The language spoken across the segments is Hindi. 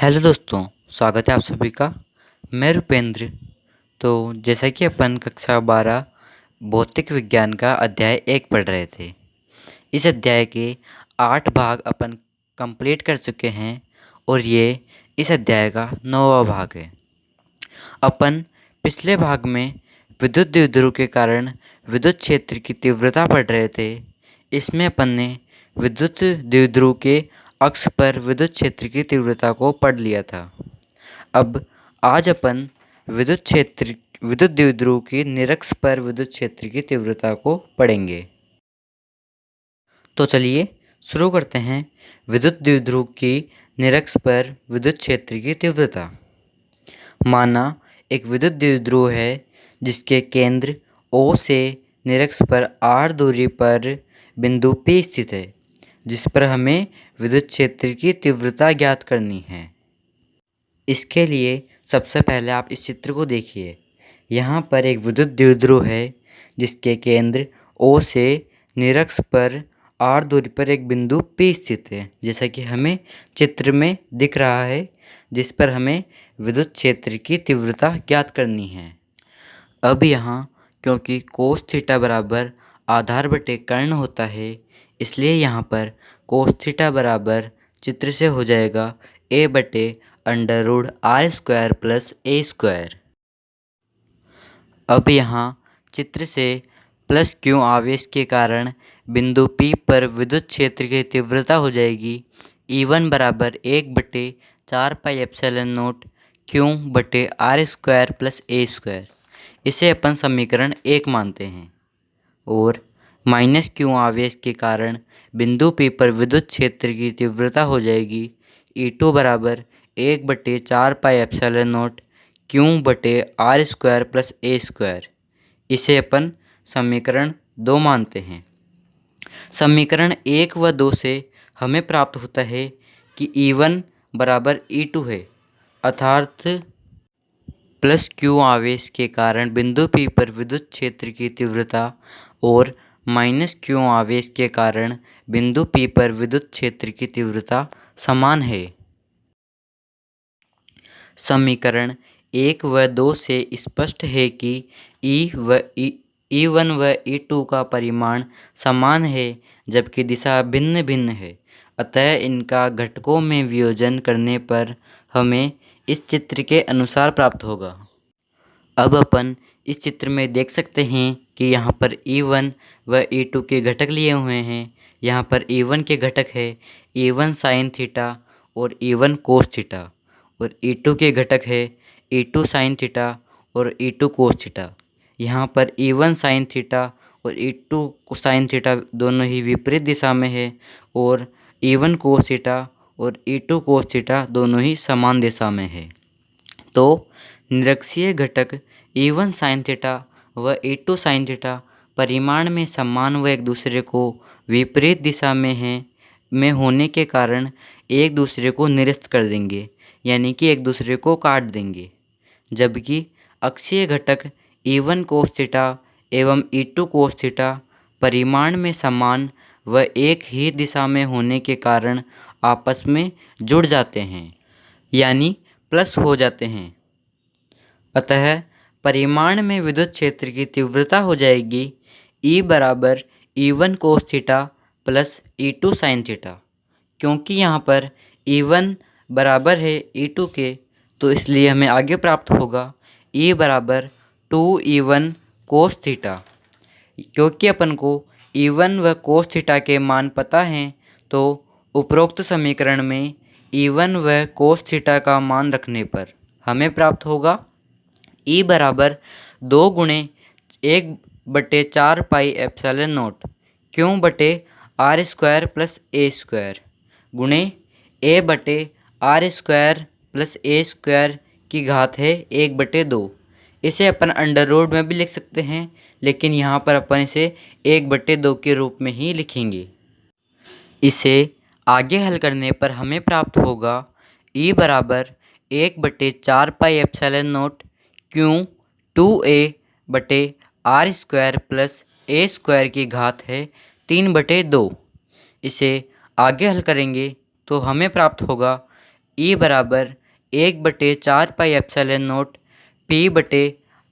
हेलो दोस्तों, स्वागत है आप सभी का। मैं रुपेंद्र। तो जैसा कि अपन कक्षा 12 भौतिक विज्ञान का अध्याय 1 पढ़ रहे थे। इस अध्याय के 8 भाग अपन कंप्लीट कर चुके हैं और ये इस अध्याय का 9वां भाग है। अपन पिछले भाग में विद्युत द्विध्रुव के कारण विद्युत क्षेत्र की तीव्रता पढ़ रहे थे। इसमें अपन ने विद्युत द्विध्रुव के अक्ष पर विद्युत क्षेत्र की तीव्रता को पढ़ लिया था। अब आज अपन विद्युत द्विध्रुव की निरक्ष पर विद्युत क्षेत्र की तीव्रता को पढ़ेंगे। तो चलिए शुरू करते हैं। विद्युत द्विध्रुव की निरक्ष पर विद्युत क्षेत्र की तीव्रता। माना एक विद्युत द्विध्रुव है जिसके केंद्र O से निरक्ष पर r दूरी पर बिंदु P स्थित है, जिस पर हमें विद्युत क्षेत्र की तीव्रता ज्ञात करनी है। इसके लिए सबसे पहले आप इस चित्र को देखिए। यहाँ पर एक विद्युत द्विध्रुव है जिसके केंद्र O से निरक्ष पर r दूरी पर एक बिंदु P स्थित है, जैसा कि हमें चित्र में दिख रहा है, जिस पर हमें विद्युत क्षेत्र की तीव्रता ज्ञात करनी है। अब यहाँ क्योंकि कोस थीटा बराबर आधार बटे कर्ण होता है, इसलिए यहाँ पर कोस थीटा बराबर चित्र से हो जाएगा a बटे under root r square plus a square. अब यहाँ चित्र से प्लस q आवेश के कारण बिंदु P पर विद्युत क्षेत्र की तीव्रता हो जाएगी E1 बराबर 1/4 पाई एप्सिलॉन नोट q बटे r square plus a square. इसे अपन समीकरण 1 मानते हैं। और माइनस q आवेश के कारण बिंदु P पर विद्युत क्षेत्र की तीव्रता हो जाएगी E2 बराबर 1/4 पाई एप्सिलॉन नोट q बटे r square plus a square. इसे अपन समीकरण 2 मानते हैं। समीकरण 1 व 2 से हमें प्राप्त होता है कि E1 बराबर E2 है, अर्थात प्लस q आवेश के कारण बिंदु P पर विद्युत क्षेत्र की तीव्रता और माइनस q आवेश के कारण बिंदु P पर विद्युत क्षेत्र की तीव्रता समान है। समीकरण 1 व 2 से स्पष्ट है कि E1 व E2 का परिमाण समान है, जबकि दिशा भिन्न भिन्न है। अतः इनका घटकों में वियोजन करने पर हमें इस चित्र के अनुसार प्राप्त होगा। अब अपन इस चित्र में देख सकते हैं कि यहाँ पर E1 व E2 के घटक लिए हुए हैं। यहाँ पर E1 के घटक है E1 साइन थीटा और E1 कोस थीटा, और E2 के घटक है E2 साइन थीटा और E2 कोस थीटा। यहाँ पर E1 साइन थीटा और E2 कोसाइन थीटा दोनों ही विपरीत दिशा में है, और E1 कोस थीटा और E2 कोस थीटा दोनों ही समान दिशा में है। तो निरक्षीय घटक E1 साइन थीटा व E2 साइन थीटा परिमाण में समान व एक दूसरे को विपरीत दिशा में होने के कारण एक दूसरे को निरस्त कर देंगे, यानी कि एक दूसरे को काट देंगे। जबकि अक्षीय घटक E1 कोस थीटा एवं E2 कोस थीटा परिमाण में समान व एक ही दिशा में होने के कारण आपस में जुड़ जाते हैं, यानी प्लस हो जाते हैं। अतः परिमाण में विद्युत क्षेत्र की तीव्रता हो जाएगी E बराबर E1 cos theta plus E2 sine theta. क्योंकि यहाँ पर E1 बराबर है E2 के, तो इसलिए हमें आगे प्राप्त होगा E बराबर 2E1 कोस थीटा। क्योंकि अपन को E1 व कोस थीटा के मान पता हैं, तो उपरोक्त समीकरण में E1 व कोस थीटा का मान रखने पर हमें प्राप्त होगा E बराबर 2 गुणे 1/4 पाई एप्सिलॉन नोट q बटे r square plus a square गुणे a बटे r square plus a square की घात है 1/2। इसे अपन अंडर रूट में भी लिख सकते हैं, लेकिन यहाँ पर अपन इसे 1/2 के रूप में ही लिखेंगे। इसे आगे हल करने पर हमें प्राप्त होगा E बराबर 1/4 pi epsilon note q 2a बटे r square plus a square की घात है 3/2। इसे आगे हल करेंगे तो हमें प्राप्त होगा ई बराबर 1/4 पाई एप्सिलॉन नॉट पी बटे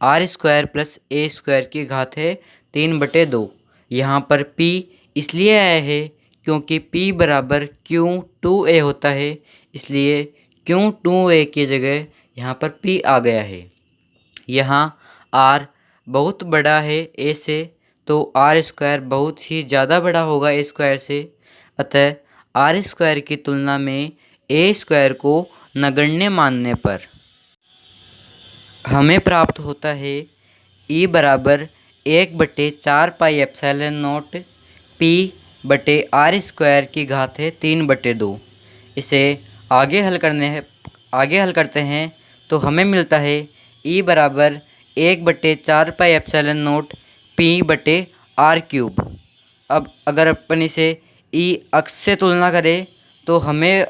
r square plus a square की घात है 3/2। यहाँ पर पी इसलिए आया है क्योंकि P बराबर Q2A होता है, इसलिए Q2A की जगह यहाँ पर P आ गया है। यहाँ R बहुत बड़ा है A से, तो आर स्क्वायर बहुत ही ज़्यादा बड़ा होगा ए स्क्वायर से, अतः आर स्क्वायर की तुलना में ए स्क्वायर को नगण्य मानने पर हमें प्राप्त होता है ई बराबर 1/4 पाई एप्सिलॉन नॉट पी बटे आर स्क्वायर की घात है 3/2। इसे आगे हल करते हैं तो हमें मिलता है ई बराबर 1/4 पाई एप्सिलॉन नॉट पी बटे आर क्यूब। अब अगर अपन इसे ई अक्ष से तुलना करें तो हमें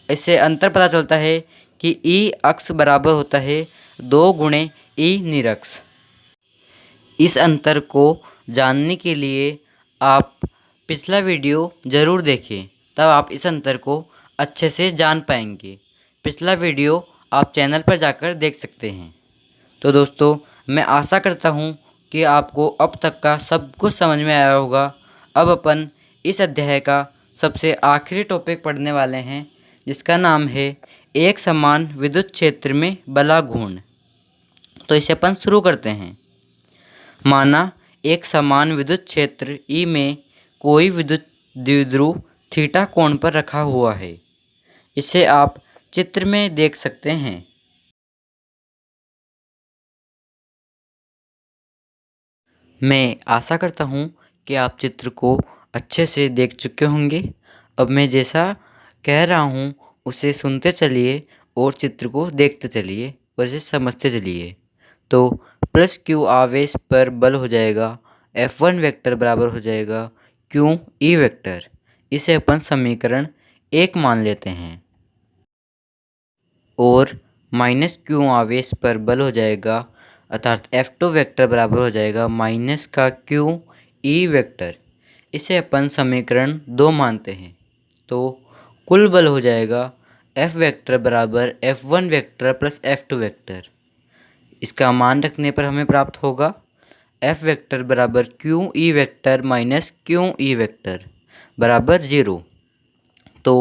इससे अंतर पता चलता है कि ई अक्ष बराबर होता है 2 गुणे ई निरक्ष। इस अंतर को जानने के लिए आप पिछला वीडियो ज़रूर देखें, तब आप इस अंतर को अच्छे से जान पाएंगे। पिछला वीडियो आप चैनल पर जाकर देख सकते हैं। तो दोस्तों, मैं आशा करता हूँ कि आपको अब तक का सब कुछ समझ में आया होगा। अब अपन इस अध्याय का सबसे आखिरी टॉपिक पढ़ने वाले हैं, जिसका नाम है एक समान विद्युत क्षेत्र में बला घूर्ण। तो इसे अपन शुरू करते हैं। माना एक समान विद्युत क्षेत्र ई में कोई विद्युत द्विध्रुव थीटा कोण पर रखा हुआ है। इसे आप चित्र में देख सकते हैं। मैं आशा करता हूँ कि आप चित्र को अच्छे से देख चुके होंगे। अब मैं जैसा कह रहा हूँ उसे सुनते चलिए और चित्र को देखते चलिए और इसे समझते चलिए। तो प्लस क्यू आवेश पर बल हो जाएगा F1 वेक्टर बराबर हो जाएगा क्यू ई वेक्टर। इसे अपन समीकरण 1 मान लेते हैं। और माइनस क्यू आवेश पर बल हो जाएगा, अर्थात F2 वेक्टर बराबर हो जाएगा माइनस का क्यू ई वेक्टर। इसे अपन समीकरण 2 मानते हैं। तो कुल बल हो जाएगा F वेक्टर बराबर F1 vector plus F2 vector. इसका मान रखने पर हमें प्राप्त होगा F वेक्टर बराबर Q E vector minus Q E vector बराबर 0। तो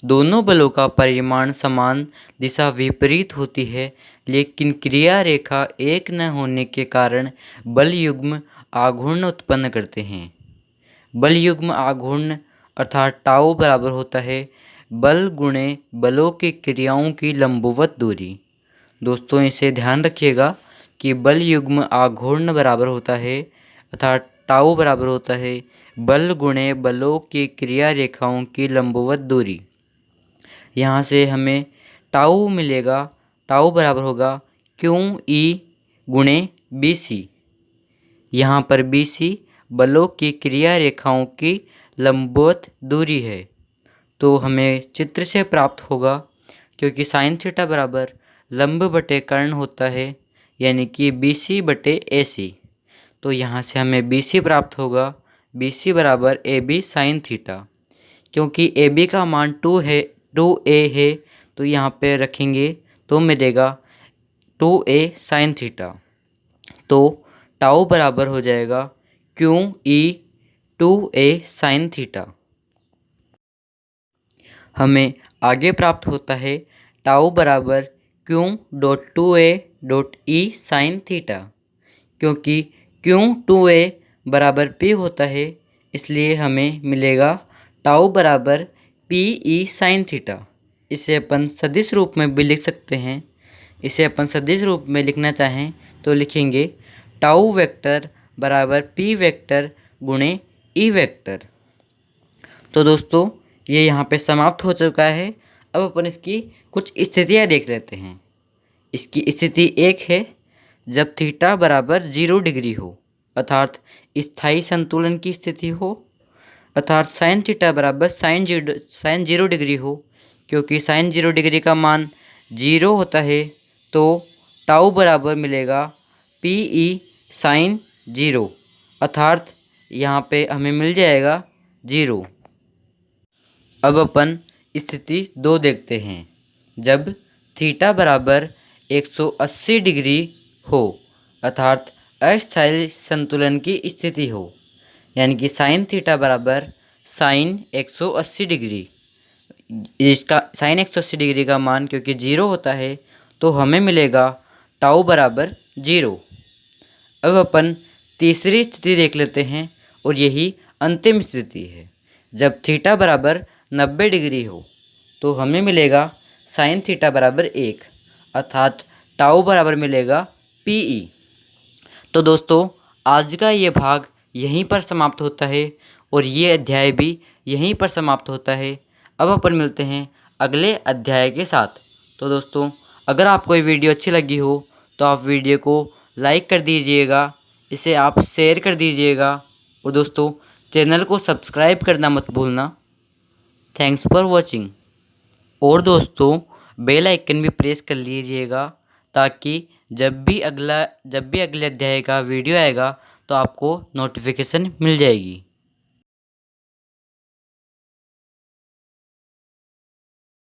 दोनों बलों का परिमाण समान दिशा विपरीत होती है, लेकिन क्रिया रेखा एक न होने के कारण बल युग्म आघूर्ण उत्पन्न करते हैं। बल युग्म आघूर्ण अर्थात टाउ बराबर होता है बल गुणे बलों की क्रियाओं की लंबवत दूरी। दोस्तों, इसे ध्यान रखिएगा कि बल युग्म आघूर्ण बराबर होता है अर्थात टाउ बराबर होता है बल गुणे बलों की क्रिया रेखाओं की लंबवत दूरी। यहाँ से हमें टाउ मिलेगा। टाउ बराबर होगा क्यू ई गुणे बी सी। यहाँ पर बी सी बलों की क्रिया रेखाओं की लंबवत दूरी है। तो हमें चित्र से प्राप्त होगा, क्योंकि साइन थीटा बराबर लंब बटे कर्ण होता है, यानी कि बी सी बटे ए सी। तो यहाँ से हमें बी सी प्राप्त होगा बी सी बराबर ए बी साइन थीटा। क्योंकि ए बी का मान 2A है, तो यहाँ पे रखेंगे तो मिलेगा 2A साइन थीटा। तो टाउ बराबर हो जाएगा Q E 2A sine theta. हमें आगे प्राप्त होता है टाउ बराबर Q dot 2A dot E sine theta. क्योंकि क्यू 2A बराबर P होता है, इसलिए हमें मिलेगा टाउ बराबर पी ई साइन थीटा। इसे अपन सदिश रूप में भी लिख सकते हैं। इसे अपन सदिश रूप में लिखना चाहें तो लिखेंगे टाउ वेक्टर बराबर पी वेक्टर गुणे ई वेक्टर। तो दोस्तों, ये यहाँ पे समाप्त हो चुका है। अब अपन इसकी कुछ स्थितियाँ देख लेते हैं। इसकी स्थिति 1 है, जब थीटा बराबर 0 डिग्री हो, अर्थात स्थायी संतुलन की स्थिति हो, अर्थात साइन थीटा बराबर साइन 0 डिग्री हो। क्योंकि साइन 0 डिग्री का मान 0 होता है, तो टाउ बराबर मिलेगा पी ई साइन 0, अर्थात यहाँ पे हमें मिल जाएगा 0। अब अपन स्थिति 2 देखते हैं। जब थीटा बराबर 180 डिग्री हो अर्थात अस्थायी संतुलन की स्थिति हो, यानी कि साइन थीटा बराबर साइन 180 डिग्री। इसका साइन 180 डिग्री का मान क्योंकि 0 होता है तो हमें मिलेगा टाउ बराबर 0। अब अपन तीसरी स्थिति देख लेते हैं और यही अंतिम स्थिति है। जब थीटा बराबर 90 डिग्री हो तो हमें मिलेगा साइन थीटा बराबर 1 अर्थात टाउ बराबर मिलेगा PE। तो दोस्तों आज का ये भाग यहीं पर समाप्त होता है और ये अध्याय भी यहीं पर समाप्त होता है। अब अपन मिलते हैं अगले अध्याय के साथ। तो दोस्तों अगर आपको ये वीडियो अच्छी लगी हो तो आप वीडियो को लाइक कर दीजिएगा, इसे आप शेयर कर दीजिएगा और दोस्तों चैनल को सब्सक्राइब करना मत भूलना। Thanks for watching. और दोस्तों बेल आइकन भी प्रेस कर लीजिएगा ताकि जब भी अगले अध्याय का वीडियो आएगा तो आपको नोटिफिकेशन मिल जाएगी।